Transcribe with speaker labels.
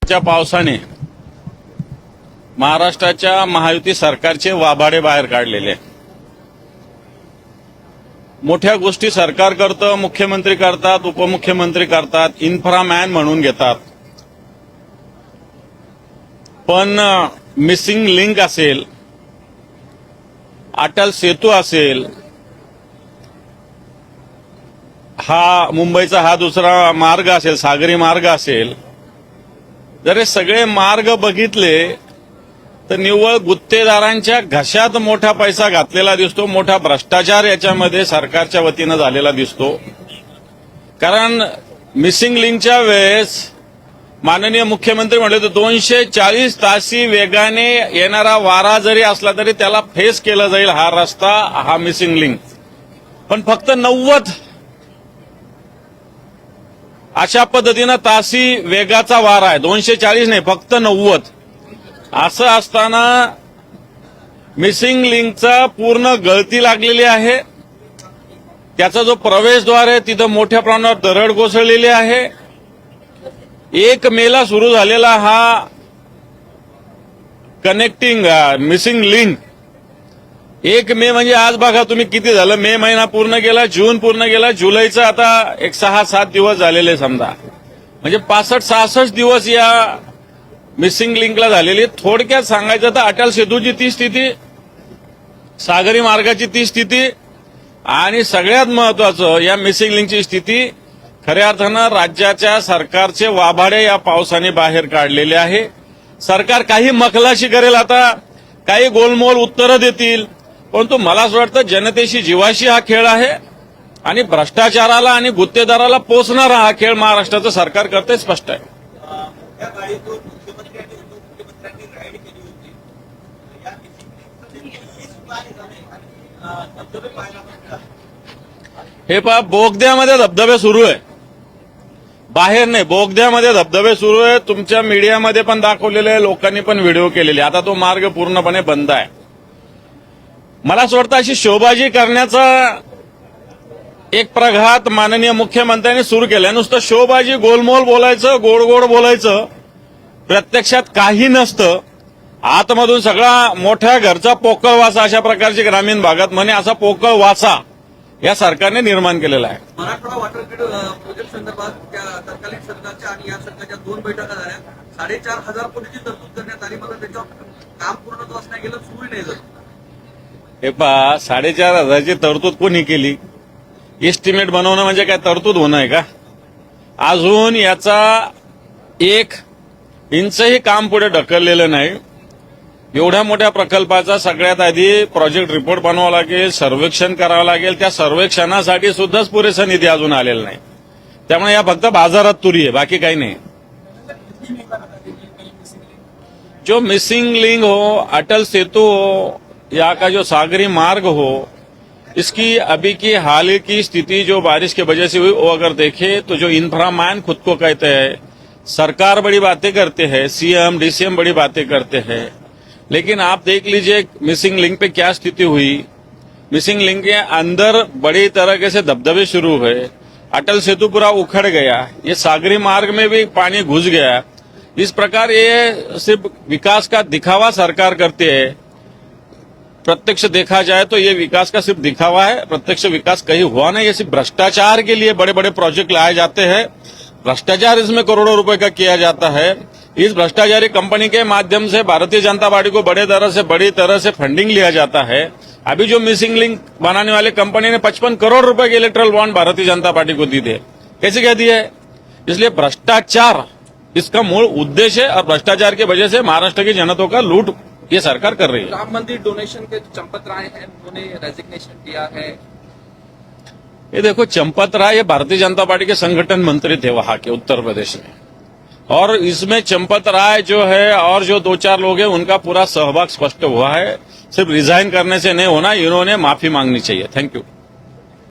Speaker 1: च्या पावसाने महाराष्ट्राच्या महायुती सरकारचे वाभाडे बाहेर काढलेले आहेत. मोठ्या गोष्टी सरकार करतं, मुख्यमंत्री करतात, उपमुख्यमंत्री करतात, इन्फ्रामॅन म्हणून घेतात. पण मिसिंग लिंक असेल, अटल सेतू असेल, हा मुंबईचा हा दुसरा मार्ग असेल, सागरी मार्ग असेल, जर हे सगळे मार्ग बघितले तर निव्वळ गुत्तेदारांच्या घशात मोठा पैसा घातलेला दिसतो, मोठा भ्रष्टाचार याच्यामध्ये सरकारच्या वतीनं झालेला दिसतो. कारण मिसिंग लिंकच्या वेळेस माननीय मुख्यमंत्री म्हटले तर 240 तासी वेगाने येणारा वारा जरी असला तरी त्याला फेस केला जाईल हा रस्ता, हा मिसिंग लिंक. पण फक्त 90 अशा पद्धतीनं तासी वेगाचा वारा आहे, 240 नाही, फक्त 90. असं असताना मिसिंग लिंकचा पूर्ण गळती लागलेली आहे. त्याचा जो प्रवेशद्वार आहे तिथं मोठ्या प्रमाणावर दरड कोसळलेली आहे. 1 मेला सुरू झालेला हा कनेक्टिंग मिसिंग लिंक 1 मे म्हणजे आज बघा तुम्ही किती झालं. मे महिना पूर्ण गेला, जून पूर्ण गेला, जुलैचं आता एक 6-7 दिवस झालेले समजा, म्हणजे 65-66 दिवस या मिसिंग लिंकला झालेली. थोडक्यात सांगायचं तर अटल सेतूची ती स्थिती, सागरी मार्गाची ती स्थिती आणि सगळ्यात महत्वाचं या मिसिंग लिंकची स्थिती. खऱ्या अर्थानं राज्याच्या सरकारचे वाभाडे या पावसाने बाहेर काढलेले आहे. सरकार काही मखलाशी करेल, आता काही गोलमोल उत्तरं देतील, परंतु मला असं वाटतं जनतेशी जीवाशी हा खेळ आहे आणि भ्रष्टाचाराला आणि गुत्तेदाराला पोचणारा हा खेळ महाराष्ट्राचं सरकार करते, स्पष्ट आहे. हे पहा, बोगद्यामध्ये धबधबे सुरू आहे, बाहेर नाही, बोगद्यामध्ये धबधबे सुरू आहे. तुमच्या मीडियामध्ये पण दाखवलेले आहे, लोकांनी पण व्हिडिओ केलेले. आता तो मार्ग पूर्णपणे बंद आहे. मला असं वाटतं अशी शोबाजी करण्याचा एक प्रघात माननीय मुख्यमंत्र्यांनी सुरू केलाय. नुसतं शोबाजी, गोलमोल बोलायचं, गोड गोड बोलायचं, प्रत्यक्षात काही नसतं. आतमधून सगळा मोठ्या घरचा पोकळ वासा, अशा प्रकारचे ग्रामीण भागात म्हणे, असा पोकळ वासा या सरकारने निर्माण केलेला आहे.
Speaker 2: मराठवाडा वॉटर ग्रीड प्रोजेक्ट संदर्भात त्या तत्कालीन सरकारच्या आणि या सरकारच्या 2 बैठका झाल्या. 4,500 कोटीची तरतूद करण्यात आली, मात्र त्याच्यावर काम पूर्णत्वास नाही गेलं, सुरू नाही झालं.
Speaker 1: हे पहा, 4,500ची तरतूद कोणी केली? एस्टिमेट बनवणं म्हणजे काय तरतूद होणं आहे का? अजून याचा 1 इंचही काम पुढे ढकललेलं नाही. एवढ्या मोठ्या प्रकल्पाचा सगळ्यात आधी प्रोजेक्ट रिपोर्ट बनवावा लागेल, सर्वेक्षण करावं लागेल. त्या सर्वेक्षणासाठी सुद्धाच पुरेसा निधी अजून आलेला नाही. त्यामुळे या फक्त बाजारात तुरी आहे, बाकी काही नाही. जो मिसिंग लिंक हो, अटल सेतु हो, यहाँ का जो सागरी मार्ग हो, इसकी अभी की हाल की स्थिति जो बारिश की वजह से हुई, वो अगर देखे तो जो इंफ्रामैन खुद को कहते हैं, सरकार बड़ी बातें करते हैं, सीएम डीसीएम बड़ी बातें करते हैं, लेकिन आप देख लीजिए मिसिंग लिंक पे क्या स्थिति हुई. मिसिंग लिंक के अंदर बड़ी तरह से धबधबे शुरू हुए, अटल सेतु पूरा उखड़ गया, ये सागरी मार्ग में भी पानी घुस गया. इस प्रकार ये सिर्फ विकास का दिखावा सरकार करती है. प्रत्यक्ष देखा जाए तो ये विकास का सिर्फ दिखावा है, प्रत्यक्ष विकास कहीं हुआ नहीं. ये सिर्फ भ्रष्टाचार के लिए बड़े बड़े प्रोजेक्ट लाए जाते हैं, भ्रष्टाचार इसमें करोड़ों रुपए का किया जाता है. इस भ्रष्टाचारी कंपनी के माध्यम से भारतीय जनता पार्टी को बड़ी तरह से फंडिंग लिया जाता है. अभी जो मिसिंग लिंक बनाने वाले कंपनी ने 55 करोड़ रुपए के erectile bond Bharatiya Janata party को दी थे. कैसे क्या दिए है? इसलिए भ्रष्टाचार इसका मूल उद्देश्य है और भ्रष्टाचार की वजह से महाराष्ट्र की जनता का लूट ये सरकार कर रही है.
Speaker 2: राम मंदिर डोनेशन के चंपत राय हैं, उन्होंने रेजिग्नेशन दिया है.
Speaker 1: ये देखो, चंपत राय ये भारतीय जनता पार्टी के संगठन मंत्री थे वहां के उत्तर प्रदेश में, और इसमें चंपत राय जो है और जो 2-4 लोग हैं उनका पूरा सहभाग स्पष्ट हुआ है. सिर्फ रिजाइन करने से नहीं होना, इन्होंने माफी मांगनी चाहिए. Thank you.